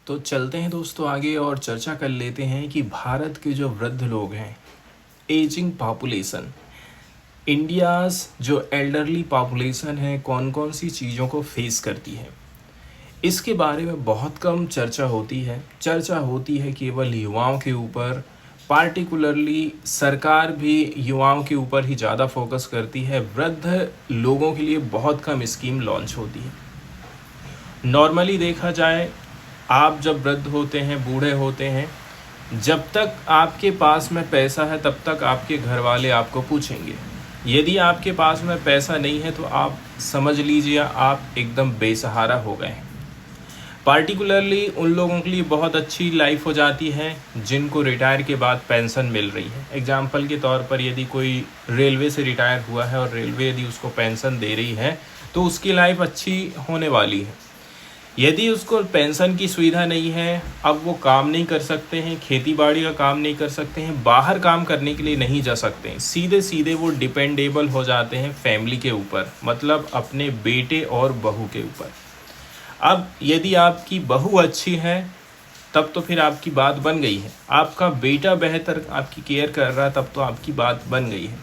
तो चलते हैं दोस्तों आगे और चर्चा कर लेते हैं कि भारत के जो वृद्ध लोग हैं, एजिंग पॉपुलेशन, इंडियाज़ जो एल्डरली पॉपुलेशन है कौन कौन सी चीज़ों को फेस करती है। इसके बारे में बहुत कम चर्चा होती है। चर्चा होती है केवल युवाओं के ऊपर, पार्टिकुलरली सरकार भी युवाओं के ऊपर ही ज़्यादा फोकस करती है। वृद्ध लोगों के लिए बहुत कम स्कीम लॉन्च होती है। नॉर्मली देखा जाए, आप जब वृद्ध होते हैं, बूढ़े होते हैं, जब तक आपके पास में पैसा है तब तक आपके घर वाले आपको पूछेंगे। यदि आपके पास में पैसा नहीं है तो आप समझ लीजिए आप एकदम बेसहारा हो गए हैं। पार्टिकुलरली उन लोगों के लिए बहुत अच्छी लाइफ हो जाती है जिनको रिटायर के बाद पेंशन मिल रही है। एग्जाम्पल के तौर पर यदि कोई रेलवे से रिटायर हुआ है और रेलवे यदि उसको पेंशन दे रही है तो उसकी लाइफ अच्छी होने वाली है। यदि उसको पेंशन की सुविधा नहीं है, अब वो काम नहीं कर सकते हैं, खेती बाड़ी का काम नहीं कर सकते हैं, बाहर काम करने के लिए नहीं जा सकते हैं, सीधे सीधे वो डिपेंडेबल हो जाते हैं फैमिली के ऊपर, मतलब अपने बेटे और बहू के ऊपर। अब यदि आपकी बहू अच्छी है तब तो फिर आपकी बात बन गई है, आपका बेटा बेहतर आपकी केयर कर रहा है तब तो आपकी बात बन गई है।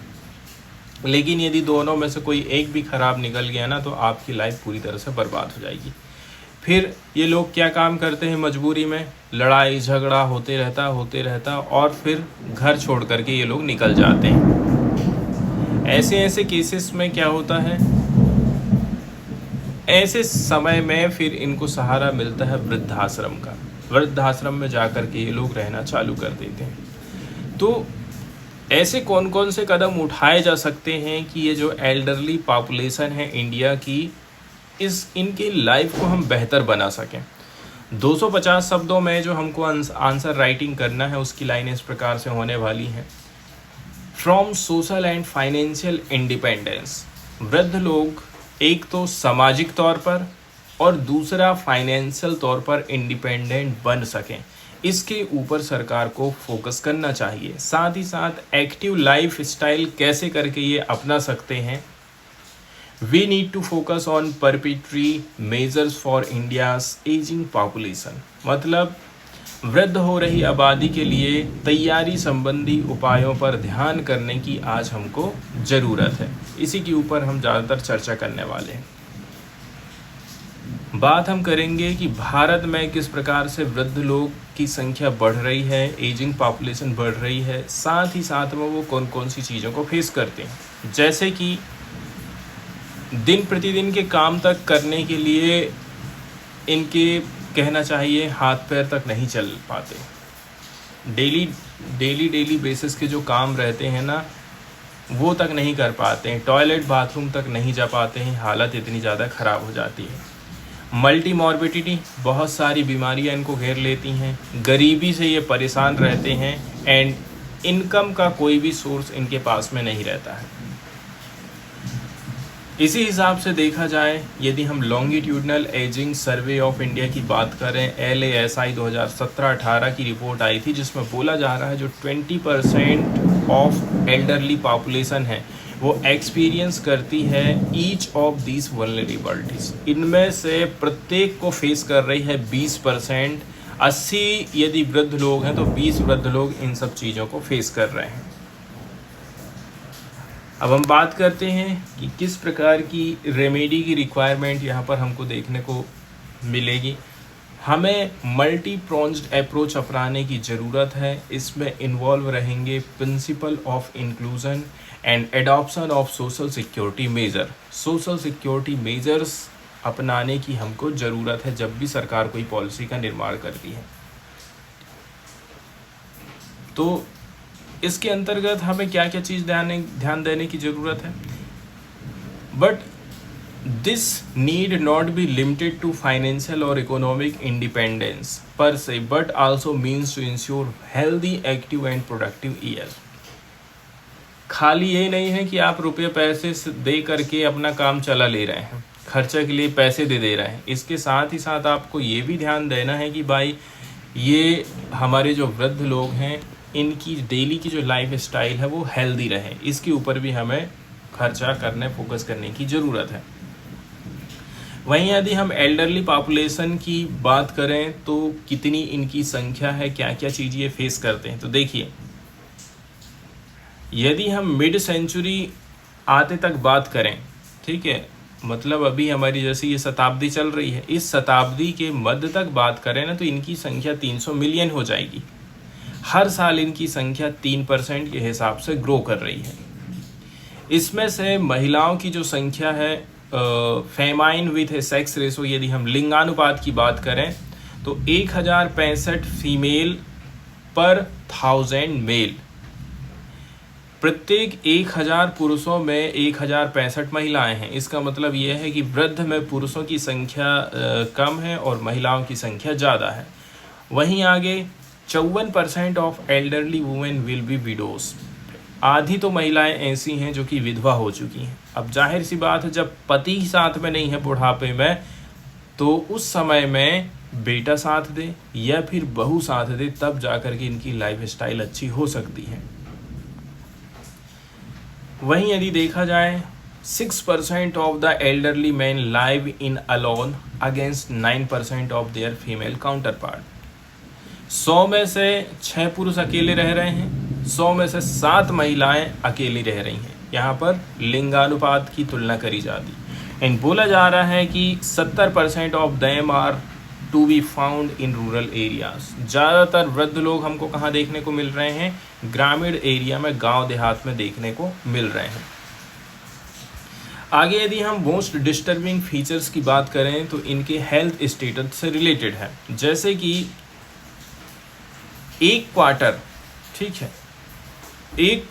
लेकिन यदि दोनों में से कोई एक भी ख़राब निकल गया ना तो आपकी लाइफ पूरी तरह से बर्बाद हो जाएगी। फिर ये लोग क्या काम करते हैं, मजबूरी में लड़ाई झगड़ा होते रहता और फिर घर छोड़ करके ये लोग निकल जाते हैं। ऐसे केसेस में क्या होता है, ऐसे समय में फिर इनको सहारा मिलता है वृद्धाश्रम का। वृद्धाश्रम में जा कर के ये लोग रहना चालू कर देते हैं। तो ऐसे कौन कौन से कदम उठाए जा सकते हैं कि ये जो एल्डरली पॉपुलेशन है इंडिया की, इनकी लाइफ को हम बेहतर बना सकें। 250 शब्दों में जो हमको आंसर राइटिंग करना है उसकी लाइन इस प्रकार से होने वाली है। From social and financial independence, वृद्ध लोग एक तो सामाजिक तौर पर और दूसरा फाइनेंशियल तौर पर इंडिपेंडेंट बन सकें, इसके ऊपर सरकार को फोकस करना चाहिए। साथ ही साथ एक्टिव लाइफ स्टाइल कैसे करके ये अपना सकते हैं। We need to focus on preparatory measures for India's aging population, मतलब वृद्ध हो रही आबादी के लिए तैयारी संबंधी उपायों पर ध्यान करने की आज हमको ज़रूरत है। इसी के ऊपर हम ज़्यादातर चर्चा करने वाले हैं। बात हम करेंगे कि भारत में किस प्रकार से वृद्ध लोग की संख्या बढ़ रही है, एजिंग पॉपुलेशन बढ़ रही है, साथ ही साथ में वो कौन कौन सी चीज़ों को फेस करते हैं। जैसे कि दिन प्रतिदिन के काम तक करने के लिए इनके कहना चाहिए हाथ पैर तक नहीं चल पाते। डेली बेसिस के जो काम रहते हैं ना वो तक नहीं कर पाते हैं, टॉयलेट बाथरूम तक नहीं जा पाते हैं, हालत इतनी ज़्यादा ख़राब हो जाती है। मल्टी मॉर्बिडिटी, बहुत सारी बीमारियां इनको घेर लेती हैं, गरीबी से ये परेशान रहते हैं एंड इनकम का कोई भी सोर्स इनके पास में नहीं रहता है। इसी हिसाब से देखा जाए, यदि हम longitudinal ageing survey of India की बात करें, LASI 2017-18 की रिपोर्ट आई थी जिसमें बोला जा रहा है जो 20% ऑफ एल्डरली पॉपुलेशन है वो एक्सपीरियंस करती है ईच ऑफ दीज वल्नरेबिलिटीज़। इनमें से प्रत्येक को फेस कर रही है 20%। 80 यदि वृद्ध लोग हैं तो 20 वृद्ध लोग इन सब चीज़ों को फेस कर रहे हैं। अब हम बात करते हैं कि किस प्रकार की रेमेडी की रिक्वायरमेंट यहाँ पर हमको देखने को मिलेगी। हमें मल्टी प्रोन्ज्ड अप्रोच अपनाने की ज़रूरत है। इसमें इन्वॉल्व रहेंगे principle of inclusion and adoption of social security measure. Social security measures अपनाने की हमको ज़रूरत है जब भी सरकार कोई पॉलिसी का निर्माण करती है। तो इसके अंतर्गत हमें क्या क्या चीज़ ध्यान देने की ज़रूरत है। But this need not be limited to financial और economic independence per se, but also means to ensure healthy, active and productive year. खाली ये नहीं है कि आप रुपये पैसे दे करके अपना काम चला ले रहे हैं, खर्चे के लिए पैसे दे रहे हैं। इसके साथ ही साथ आपको ये भी ध्यान देना है कि भाई ये हमारे जो वृद्ध लोग हैं इनकी डेली की जो लाइफ स्टाइल है वो हेल्दी रहे, इसके ऊपर भी हमें खर्चा करने, फोकस करने की ज़रूरत है। वहीं यदि हम एल्डरली पॉपुलेशन की बात करें तो कितनी इनकी संख्या है, क्या क्या चीज़ ये फेस करते हैं, तो देखिए यदि हम मिड सेंचुरी आते तक बात करें, ठीक है, मतलब अभी हमारी जैसे ये शताब्दी चल रही है, इस शताब्दी के मध्य तक बात करें ना तो इनकी संख्या 300 मिलियन हो जाएगी। हर साल इनकी संख्या 3% के हिसाब से ग्रो कर रही है। इसमें से महिलाओं की जो संख्या है, famine with A sex ratio, यदि हम लिंगानुपात की बात करें तो 1065 फीमेल पर 1000 मेल। प्रत्येक 1000 पुरुषों में 1065 महिलाएं हैं। इसका मतलब यह है कि वृद्ध में पुरुषों की संख्या कम है और महिलाओं की संख्या ज़्यादा है। वहीं आगे 54% of elderly women will be widows. आधी तो महिलाएं ऐसी हैं जो कि विधवा हो चुकी हैं। अब जाहिर सी बात है, जब पति साथ में नहीं है बुढ़ापे में, तो उस समय में बेटा साथ दे या फिर बहू साथ दे, तब जाकर के इनकी लाइफ स्टाइल अच्छी हो सकती है। वहीं यदि देखा जाए 6% of the elderly man live in alone against 9% of their female counter part. 100 में से 6 पुरुष अकेले रह रहे हैं, 100 में से 7 महिलाएं अकेली रह रही हैं। यहाँ पर लिंगानुपात की तुलना करी जाती है। एंड बोला जा रहा है कि 70% of them are to be found in rural areas. ज़्यादातर वृद्ध लोग हमको कहाँ देखने को मिल रहे हैं? ग्रामीण एरिया में, गांव देहात में देखने को मिल रहे हैं। आगे यदि हम मोस्ट डिस्टर्बिंग फीचर्स की बात करें तो इनके हेल्थ स्टेटस से रिलेटेड है। जैसे कि एक क्वार्टर, ठीक है, एक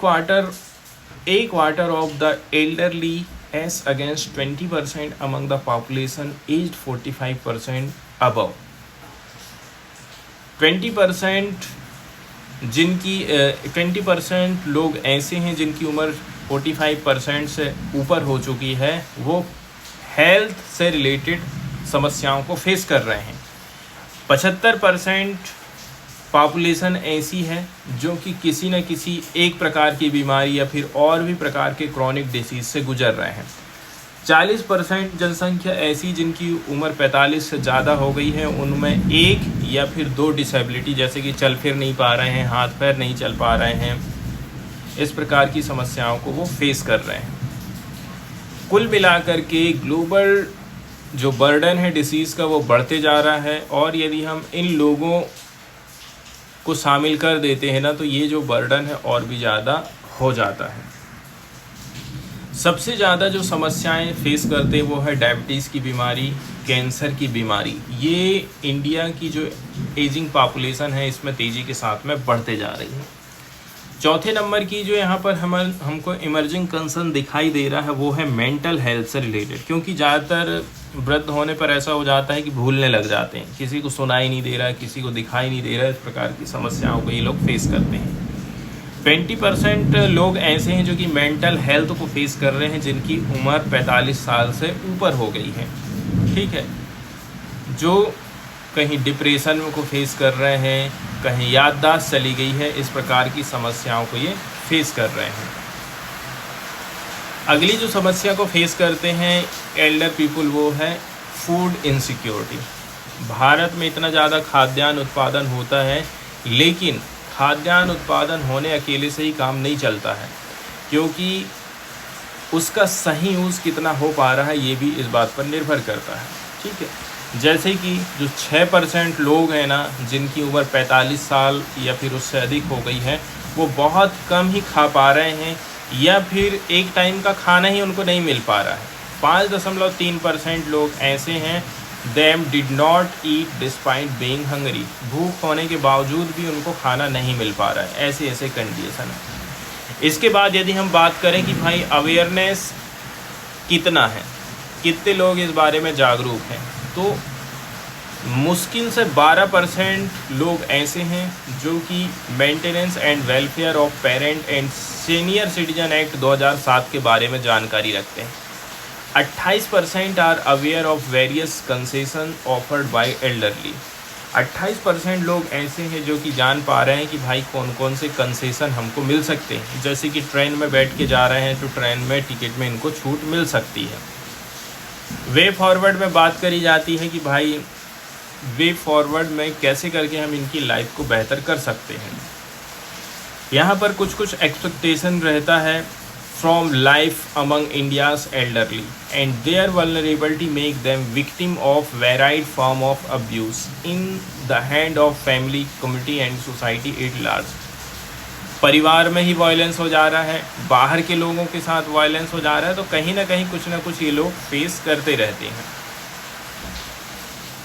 quarter of the elderly S against 20% among the population aged 45% above. 20% लोग ऐसे हैं जिनकी उम्र 45% से ऊपर हो चुकी है, वो हेल्थ से रिलेटेड समस्याओं को फेस कर रहे हैं। 75% पॉपुलेशन ऐसी है जो कि किसी न किसी एक प्रकार की बीमारी या फिर और भी प्रकार के क्रॉनिक डिसीज से गुजर रहे हैं। 40% जनसंख्या ऐसी जिनकी उम्र 45 से ज़्यादा हो गई है, उनमें एक या फिर 2 डिसेबिलिटी, जैसे कि चल फिर नहीं पा रहे हैं, हाथ पैर नहीं चल पा रहे हैं, इस प्रकार की समस्याओं को वो फेस कर रहे हैं। कुल मिलाकर के ग्लोबल जो बर्डन है डिसीज़ का वो बढ़ते जा रहा है, और यदि हम इन लोगों को शामिल कर देते हैं ना तो ये जो बर्डन है और भी ज़्यादा हो जाता है। सबसे ज़्यादा जो समस्याएं फेस करते हैं वो है डायबिटीज़ की बीमारी, कैंसर की बीमारी। ये इंडिया की जो एजिंग पॉपुलेशन है इसमें तेज़ी के साथ में बढ़ते जा रही है। चौथे नंबर की जो यहाँ पर हमको इमर्जिंग कंसर्न दिखाई दे रहा है वो है मेंटल हेल्थ से रिलेटेड, क्योंकि ज़्यादातर वृद्ध होने पर ऐसा हो जाता है कि भूलने लग जाते हैं, किसी को सुनाई नहीं दे रहा है, किसी को दिखाई नहीं दे रहा है, इस प्रकार की समस्याओं को ये लोग फेस करते हैं। 20% लोग ऐसे हैं जो कि मेंटल हेल्थ को फेस कर रहे हैं जिनकी उम्र 45 साल से ऊपर हो गई है, ठीक है, जो कहीं डिप्रेशन को फेस कर रहे हैं, कहीं याददाश्त चली गई है, इस प्रकार की समस्याओं को ये फेस कर रहे हैं। अगली जो समस्या को फेस करते हैं एल्डर पीपल वो है फूड इनसिक्योरिटी। भारत में इतना ज़्यादा खाद्यान्न उत्पादन होता है, लेकिन खाद्यान्न उत्पादन होने अकेले से ही काम नहीं चलता है, क्योंकि उसका सही यूज़ कितना हो पा रहा है ये भी इस बात पर निर्भर करता है, ठीक है। जैसे कि जो 6% लोग हैं ना जिनकी उम्र 45 साल या फिर उससे अधिक हो गई है, वो बहुत कम ही खा पा रहे हैं या फिर एक टाइम का खाना ही उनको नहीं मिल पा रहा है। 5.3% लोग ऐसे हैं them did not eat despite being Hungary. भूख होने के बावजूद भी उनको खाना नहीं मिल पा रहा है, ऐसे ऐसे कंडीशन है। इसके बाद यदि हम बात करें कि भाई अवेयरनेस कितना है, कितने लोग इस बारे में जागरूक हैं, तो मुश्किल से 12% लोग ऐसे हैं जो कि maintenance and welfare of parent and senior citizen act 2007 के बारे में जानकारी रखते हैं। 28% are aware of various concession offered by elderly. 28% लोग ऐसे हैं जो कि जान पा रहे हैं कि भाई कौन कौन से कंसेशन हमको मिल सकते हैं। जैसे कि ट्रेन में बैठ के जा रहे हैं तो ट्रेन में टिकट में इनको छूट मिल सकती है। वे फॉरवर्ड में बात करी जाती है कि भाई वे फॉरवर्ड में कैसे करके हम इनकी लाइफ को बेहतर कर सकते हैं। यहाँ पर कुछ कुछ एक्सपेक्टेशन रहता है from life among India's elderly and their vulnerability make them victim of varied form of abuse in the hand of family, community and society at large. परिवार में ही वायलेंस हो जा रहा है, बाहर के लोगों के साथ वायलेंस हो जा रहा है, तो कहीं ना कुछ ये लोग फेस करते रहते हैं।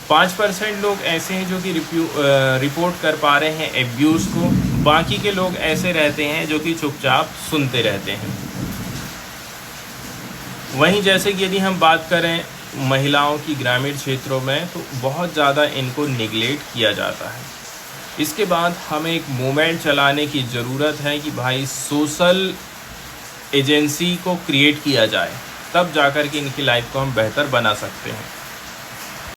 5% लोग ऐसे हैं जो कि रिपोर्ट कर पा रहे हैं एब्यूज़ को, बाकी के लोग ऐसे रहते हैं जो कि चुपचाप सुनते रहते हैं। वहीं जैसे कि यदि हम बात करें महिलाओं की ग्रामीण क्षेत्रों में, तो बहुत ज़्यादा इनको निगलेक्ट किया जाता है। इसके बाद हमें एक मूवमेंट चलाने की ज़रूरत है कि भाई सोशल एजेंसी को क्रिएट किया जाए, तब जाकर के इनकी लाइफ को हम बेहतर बना सकते हैं।